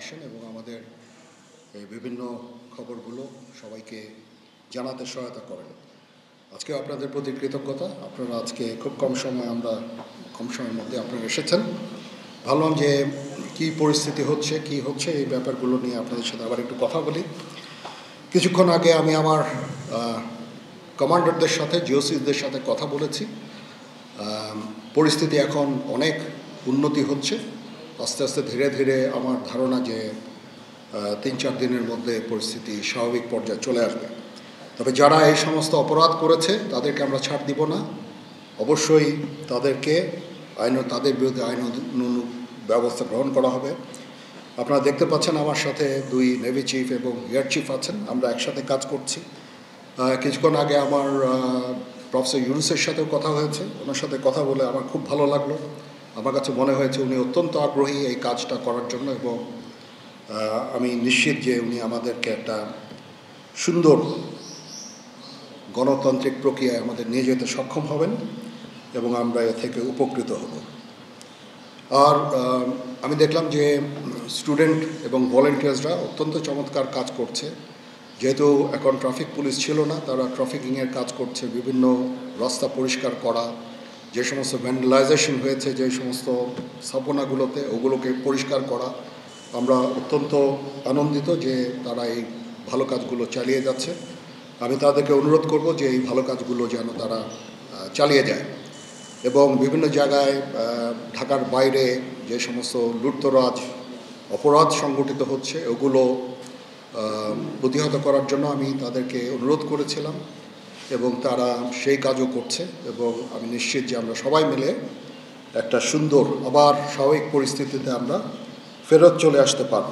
আসেন এবং আমাদের বিভিন্ন খবরগুলো সবাইকে জানাতে সহায়তা করেন। আজকে আপনাদের প্রতি কৃতজ্ঞতা। আপনারা আজকে খুব কম সময়ের মধ্যে আপনারা এসেছেন। ভাবলাম যে কী পরিস্থিতি হচ্ছে, কি হচ্ছে, এই ব্যাপারগুলো নিয়ে আপনাদের সাথে আবার একটু কথা বলি। কিছুক্ষণ আগে আমি আমার কমান্ডারদের সাথে, জিওসিসদের সাথে কথা বলেছি। পরিস্থিতি এখন অনেক উন্নতি হচ্ছে। আস্তে আস্তে ধীরে ধীরে আমার ধারণা যে 3-4 দিনের মধ্যে পরিস্থিতি স্বাভাবিক পর্যায়ে চলে আসবে। তবে যারা এই সমস্ত অপরাধ করেছে তাদেরকে আমরা ছাড় দিব না। অবশ্যই তাদের বিরুদ্ধে আইন ব্যবস্থা গ্রহণ করা হবে। আপনারা দেখতে পাচ্ছেন আমার সাথে 2 নেভি চিফ এবং এয়ার চিফ আছেন। আমরা একসাথে কাজ করছি। কিছুক্ষণ আগে আমার প্রফেসর ইউনুসের সাথেও কথা হয়েছে। ওনার সাথে কথা বলে আমার খুব ভালো লাগলো। আমার কাছে মনে হয়েছে উনি অত্যন্ত আগ্রহী এই কাজটা করার জন্য, এবং আমি নিশ্চিত যে উনি আমাদেরকে একটা সুন্দর গণতান্ত্রিক প্রক্রিয়ায় আমাদের নিয়ে যেতে সক্ষম হবেন এবং আমরা এ থেকে উপকৃত হব। আর আমি দেখলাম যে স্টুডেন্ট এবং ভলেন্টিয়ার্সরা অত্যন্ত চমৎকার কাজ করছে। যেহেতু এখন ট্রাফিক পুলিশ ছিল না, তারা ট্রাফিকিংয়ের কাজ করছে, বিভিন্ন রাস্তা পরিষ্কার করা, যে সমস্ত ভ্যান্ডালাইজেশন হয়েছে যে সমস্ত স্থাপনাগুলোতে, ওগুলোকে পরিষ্কার করা। আমরা অত্যন্ত আনন্দিত যে তারা এই ভালো কাজগুলো চালিয়ে যাচ্ছে। আমি তাদেরকে অনুরোধ করব যে এই ভালো কাজগুলো যেন তারা চালিয়ে যায় এবং বিভিন্ন জায়গায় ঢাকার বাইরে যে সমস্ত লুটতরাজ অপরাধ সংগঠিত হচ্ছে ওগুলো প্রতিহত করার জন্য আমি তাদেরকে অনুরোধ করেছিলাম এবং তারা সেই কাজও করছে। এবং আমি নিশ্চিত যে আমরা সবাই মিলে একটা সুন্দর আবার স্বাভাবিক পরিস্থিতিতে আমরা ফেরত চলে আসতে পারব।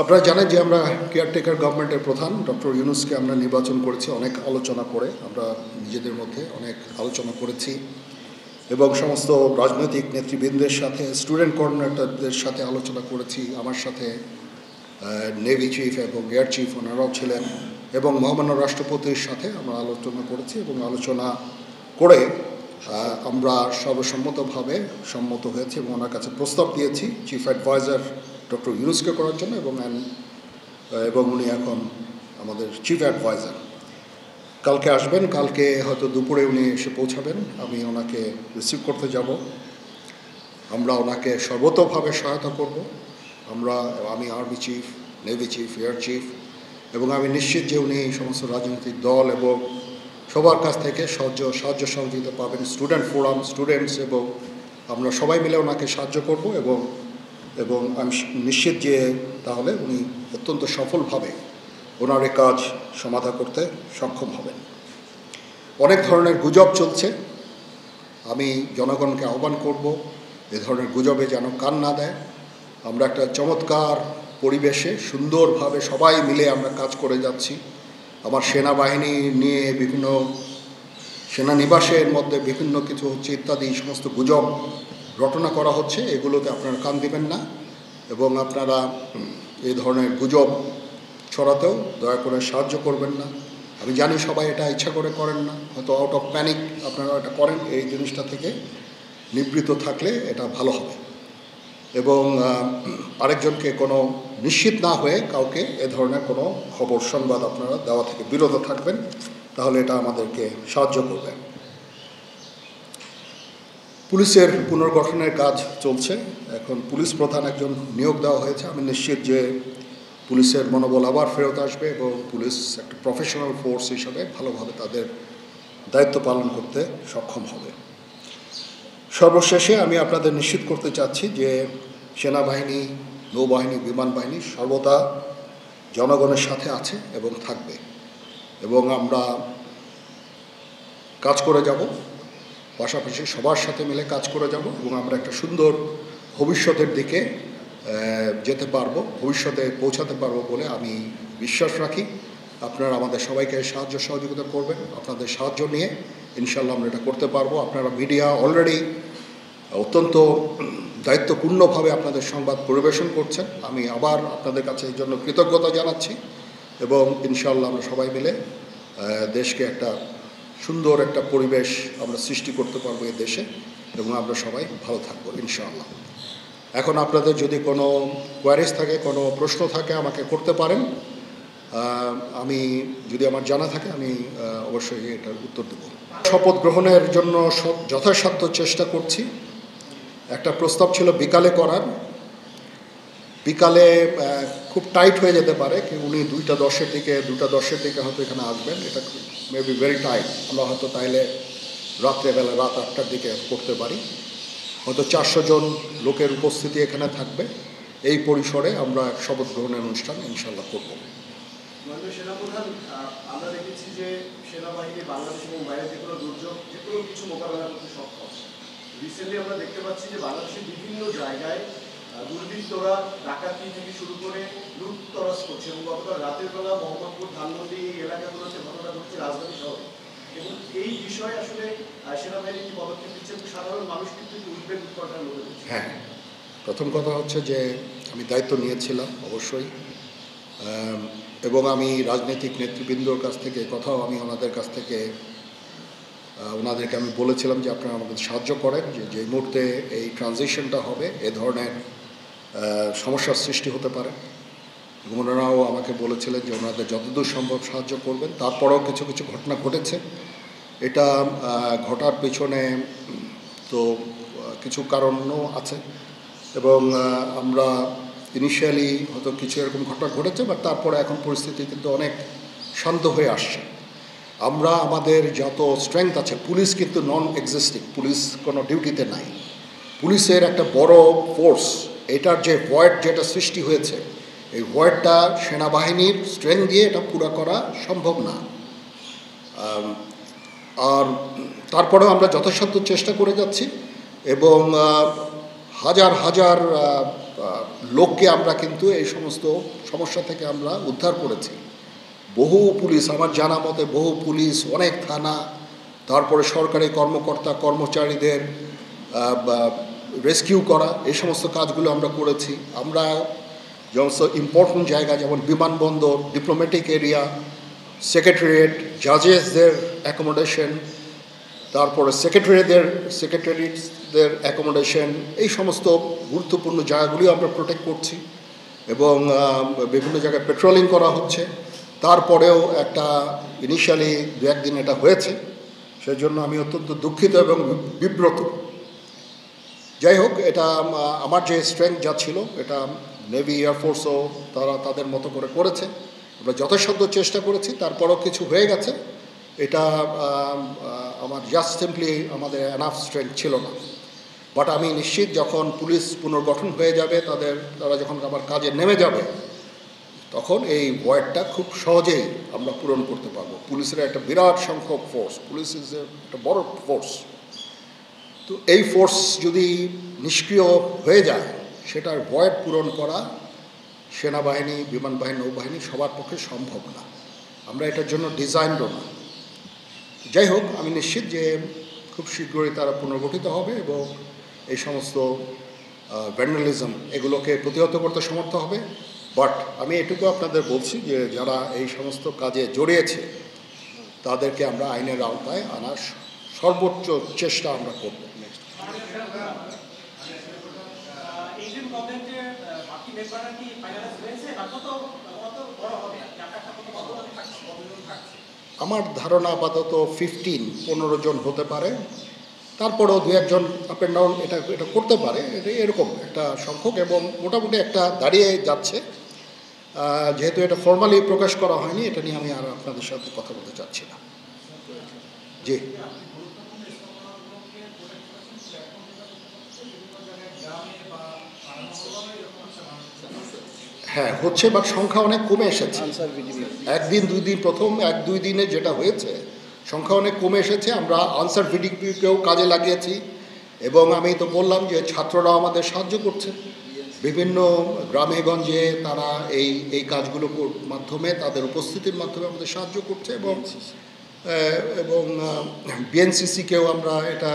আপনারা জানেন যে আমরা কেয়ারটেকার গভর্নমেন্টের প্রধান ডক্টর ইউনুসকে আমরা নির্বাচন করেছি অনেক আলোচনা করে। আমরা নিজেদের মধ্যে অনেক আলোচনা করেছি এবং সমস্ত রাজনৈতিক নেতৃবৃন্দের সাথে, স্টুডেন্ট কোঅর্ডিনেটরদের সাথে আলোচনা করেছি। আমার সাথে নেভি চিফ এবং এয়ার চিফ ওনারাও ছিলেন এবং মহামান্য রাষ্ট্রপতির সাথে আমরা আলোচনা করেছি এবং আলোচনা করে আমরা সর্বসম্মতভাবে সম্মত হয়েছি এবং ওনার কাছে প্রস্তাব দিয়েছি চিফ অ্যাডভাইজার ডক্টর ইউনুসকে করার জন্য এবং উনি এখন আমাদের চিফ অ্যাডভাইজার। কালকে আসবেন, কালকে হয়তো দুপুরে উনি এসে পৌঁছাবেন। আমি ওনাকে রিসিভ করতে যাব। আমরা ওনাকে সর্বতোভাবে সহায়তা করব। আমি army chief, navy chief, air chief, এবং আমি নিশ্চিত যে উনি এই সমস্ত রাজনৈতিক দল এবং সবার কাছ থেকে সাহায্য সহযোগিতা পাবেন। স্টুডেন্ট ফোরাম, স্টুডেন্টস, এবং আমরা সবাই মিলে ওনাকে সাহায্য করব এবং আমি নিশ্চিত যে তাহলে উনি অত্যন্ত সফলভাবে ওনার এই কাজ সমাধা করতে সক্ষম হবেন। অনেক ধরনের গুজব চলছে। আমি জনগণকে আহ্বান করব এ ধরনের গুজবে যেন কান না দেয়। আমরা একটা চমৎকার পরিবেশে সুন্দরভাবে সবাই মিলে আমরা কাজ করে যাচ্ছি। আমার সেনাবাহিনী নিয়ে বিভিন্ন সেনানিবাসের মধ্যে বিভিন্ন কিছু হচ্ছে ইত্যাদি সমস্ত গুজব রটনা করা হচ্ছে। এগুলোতে আপনারা কান দিবেন না এবং আপনারা এই ধরনের গুজব ছড়াতেও দয়া করে সাহায্য করবেন না। আমি জানি সবাই এটা ইচ্ছা করে করেন না, হয়তো আউট অফ প্যানিক আপনারা এটা করেন। এই জিনিসটা থেকে নিবৃত্ত থাকলে এটা ভালো হবে এবং আরেকজনকে কোনো নিশ্চিত না হয়ে কাউকে এ ধরনের কোনো খবর সংবাদ আপনারা দেওয়া থেকে বিরত থাকবেন, তাহলে এটা আমাদেরকে সাহায্য করবে। পুলিশের পুনর্গঠনের কাজ চলছে। এখন পুলিশ প্রধান একজন নিয়োগ দেওয়া হয়েছে। আমি নিশ্চিত যে পুলিশের মনোবল আবার ফেরত আসবে এবং পুলিশ একটা প্রফেশনাল ফোর্স হিসাবে ভালোভাবে তাদের দায়িত্ব পালন করতে সক্ষম হবে। সর্বশেষে আমি আপনাদের নিশ্চিত করতে চাচ্ছি যে সেনাবাহিনী, নৌবাহিনী, বিমান বাহিনী সর্বদা জনগণের সাথে আছে এবং থাকবে এবং আমরা কাজ করে যাব, পাশাপাশি সবার সাথে মিলে কাজ করে যাব এবং আমরা একটা সুন্দর ভবিষ্যতের দিকে যেতে পারবো, ভবিষ্যতে পৌঁছাতে পারবো বলে আমি বিশ্বাস রাখি। আপনারা আমাদের সবাইকে সাহায্য সহযোগিতা করবেন। আপনাদের সাহায্য নিয়ে ইনশাল্লাহ আমরা এটা করতে পারবো। আপনারা মিডিয়া অলরেডি অত্যন্ত দায়িত্বপূর্ণভাবে আপনাদের সংবাদ পরিবেশন করছেন। আমি আবার আপনাদের কাছে এই জন্য কৃতজ্ঞতা জানাচ্ছি এবং ইনশাল্লাহ আমরা সবাই মিলে দেশকে একটা সুন্দর একটা পরিবেশ আমরা সৃষ্টি করতে পারবো এই দেশে এবং আমরা সবাই ভালো থাকবো ইনশাআল্লাহ। এখন আপনাদের যদি কোনো কোয়ারিজ থাকে, কোনো প্রশ্ন থাকে আমাকে করতে পারেন। আমি যদি আমার জানা থাকে আমি অবশ্যই এটার উত্তর দেব। শপথ গ্রহণের জন্য যথাসাধ্য চেষ্টা করছি। একটা প্রস্তাব ছিল বিকালে করার, বিকালে খুব টাইট হয়ে যেতে পারে কি উনি 2:10-এর দিকে হয়তো এখানে আসবেন, এটা মেবি ভেরি টাইট। আমরা হয়তো তাইলে রাত্রেবেলা রাত 8টার দিকে করতে পারি। হয়তো 400 জন লোকের উপস্থিতি এখানে থাকবে। এই পরিসরে আমরা শপথ গ্রহণের অনুষ্ঠান ইনশাল্লাহ করব। সেনাপ্রধান, আমরা দেখেছি যে সেনাবাহিনী বাংলাদেশ এবং বাইরে যে কোনো দুর্যোগ যে কোনো কিছু মোকাবেলা করতে সক্ষম। রিসেন্টলি আমরা দেখতে পাচ্ছি যে বাংলাদেশের বিভিন্ন জায়গায় দুর্বৃত্তরা ডাকাতি থেকে শুরু করে লুটতরাজ করছে, এবং গতকাল রাতের বেলা মোহাম্মদপুর, ধানমন্ডি এই এলাকাগুলোতে ঘটনা ঘটছে রাজধানী শহরে। এবং এই বিষয়ে আসলে সেনাবাহিনী কি পদক্ষেপ দিচ্ছে এবং সাধারণ মানুষ কিন্তু উদ্বেগ করার মধ্যে হচ্ছে। হ্যাঁ, প্রথম কথা হচ্ছে যে আমি দায়িত্ব নিয়েছিলাম অবশ্যই, এবং আমি রাজনৈতিক নেতৃবৃন্দর কাছ থেকে কথাও আমি ওনাদের কাছ থেকে ওনাদেরকে আমি বলেছিলাম যে আপনারা আমাদের সাহায্য করেন, যে মুহূর্তে এই ট্রানজিশনটা হবে এ ধরনের সমস্যার সৃষ্টি হতে পারে। এবং ওনারাও আমাকে বলেছিলেন যে ওনাদের যতদূর সম্ভব সাহায্য করবেন। তারপরেও কিছু কিছু ঘটনা ঘটেছে। এটা ঘটার পেছনে তো কিছু কারণও আছে, এবং আমরা ইনিশিয়ালি হয়তো কিছু এরকম ঘটনা ঘটেছে, বাট তারপরে এখন পরিস্থিতি কিন্তু অনেক শান্ত হয়ে আসছে। আমরা আমাদের যত স্ট্রেংথ আছে, পুলিশ কিন্তু নন এক্সিস্টিং, পুলিশ কোনো ডিউটিতে নাই। পুলিশের একটা বড় ফোর্স, এটার যে ভয়েড যেটা সৃষ্টি হয়েছে, এই ভয়েডটা সেনাবাহিনীর স্ট্রেংথ দিয়ে এটা পুরো করা সম্ভব না। আর তারপরেও আমরা যথাসাধ্য চেষ্টা করে যাচ্ছি, এবং হাজার হাজার লোককে আমরা কিন্তু এই সমস্ত সমস্যা থেকে আমরা উদ্ধার করেছি। বহু পুলিশ, আমার জানা মতে বহু পুলিশ, অনেক থানা, তারপরে সরকারি কর্মকর্তা কর্মচারীদের রেস্কিউ করা, এই সমস্ত কাজগুলো আমরা করেছি। আমরা সমস্ত ইম্পর্টেন্ট জায়গা যেমন বিমানবন্দর, ডিপ্লোম্যাটিক এরিয়া, সেক্রেটারিয়েট, জাজেসদের অ্যাকোমোডেশন, তারপরে সেক্রেটারিদের অ্যাকোমোডেশন, এই সমস্ত গুরুত্বপূর্ণ জায়গাগুলিও আমরা প্রোটেক্ট করছি, এবং বিভিন্ন জায়গায় পেট্রোলিং করা হচ্ছে। তারপরেও একটা ইনিশিয়ালি 2-1 দিন এটা হয়েছে, সেজন্য আমি অত্যন্ত দুঃখিত এবং বিব্রত। যাই হোক, এটা আমার যে স্ট্রেংথ যা ছিল এটা নেভি, এয়ারফোর্সও তারা তাদের মতো করে করেছে। আমরা যথাসাধ্য চেষ্টা করেছি, তারপরও কিছু হয়ে গেছে। এটা আমার জাস্ট সিম্পলি আমাদের এনাফ স্ট্রেংথ ছিল না। বাট আমি নিশ্চিত যখন পুলিশ পুনর্গঠন হয়ে যাবে, তারা যখন আবার কাজে নেমে যাবে, তখন এই ভয়েডটা খুব সহজেই আমরা পূরণ করতে পারবো। পুলিশের একটা বিরাট সংখ্যক ফোর্স, পুলিশ ইজ একটা বড় ফোর্স। তো এই ফোর্স যদি নিষ্ক্রিয় হয়ে যায়, সেটার ভয়েড পূরণ করা সেনাবাহিনী, বিমান বাহিনী, নৌবাহিনী সবার পক্ষে সম্ভব না। আমরা এটার জন্য ডিজাইনও না। যাই হোক, আমি নিশ্চিত যে খুব শীঘ্রই তারা পুনর্গঠিত হবে, এবং এই সমস্ত ভ্যান্ডালিজম এগুলোকে প্রতিহত করতে সমর্থ হবে। বাট আমি এটুকু আপনাদের বলছি যে যারা এই সমস্ত কাজে জড়িয়েছে তাদেরকে আমরা আইনের আওতায় আনার সর্বোচ্চ চেষ্টা আমরা করব। আমার ধারণা আপাতত 15 জন হতে পারে, তারপরেও 2-1 জন আপ অ্যান্ড ডাউন এটা করতে পারে, এটা এরকম একটা সংখ্যক, এবং মোটামুটি একটা দাঁড়িয়ে যাচ্ছে। যেহেতু এটা ফর্মালি প্রকাশ করা হয়নি, এটা নিয়ে আমি আর আপনাদের সাথে কথা বলতে চাচ্ছি না। জি, হ্যাঁ হচ্ছে, বাট সংখ্যা অনেক কমে এসেছে। 1-2 দিন, প্রথম 1-2 দিনে যেটা হয়েছে সংখ্যা অনেক কমে এসেছে। আমরা আনসার ভিডিপিকেও কাজে লাগিয়েছি, এবং আমি তো বললাম যে ছাত্ররা আমাদের সাহায্য করছে বিভিন্ন গ্রামে গঞ্জে। তারা এই কাজগুলোর মাধ্যমে, তাদের উপস্থিতির মাধ্যমে আমাদের সাহায্য করছে, এবং বিএনসিসিকেও আমরা এটা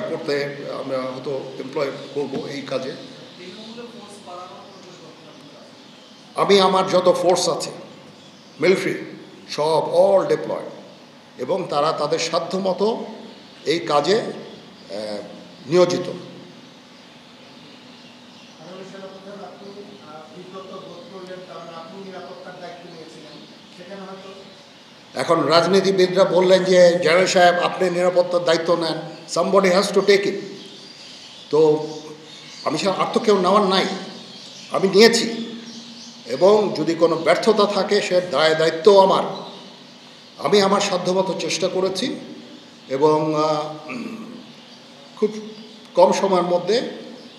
করতে আমরা হয়তো এমপ্লয় করবো এই কাজে। আমি আমার যত ফোর্স আছে মিলিটারি সব অল ডিপ্লয়েড, এবং তারা তাদের সাধ্য মতো এই কাজে নিয়োজিত। সেনাপ্রধান আপনি বিব্রত বোধ করলেন, কারণ আপনি নিরাপত্তার দায়িত্ব নিয়েছিলেন, সেখানে হয়তো এখন রাজনীতিবিদরা বললেন যে জেনারেল সাহেব আপনি নিরাপত্তার দায়িত্ব নেন, somebody has to take it. তো আমি সে আর তো কেউ নেওয়ার নাই, আমি নিয়েছি, এবং যদি কোনো ব্যর্থতা থাকে সে দায়িত্ব আমার। আমি আমার সাধ্যমতো চেষ্টা করেছি এবং খুব কম সময়ের মধ্যে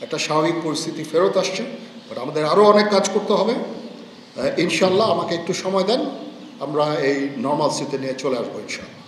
একটা স্বাভাবিক পরিস্থিতি ফেরত আসছে। বাট আমাদের আরও অনেক কাজ করতে হবে। ইনশাল্লাহ আমাকে একটু সময় দেন, আমরা এই নর্মালসিতে নিয়ে চলে আসবো ইনশাল্লাহ।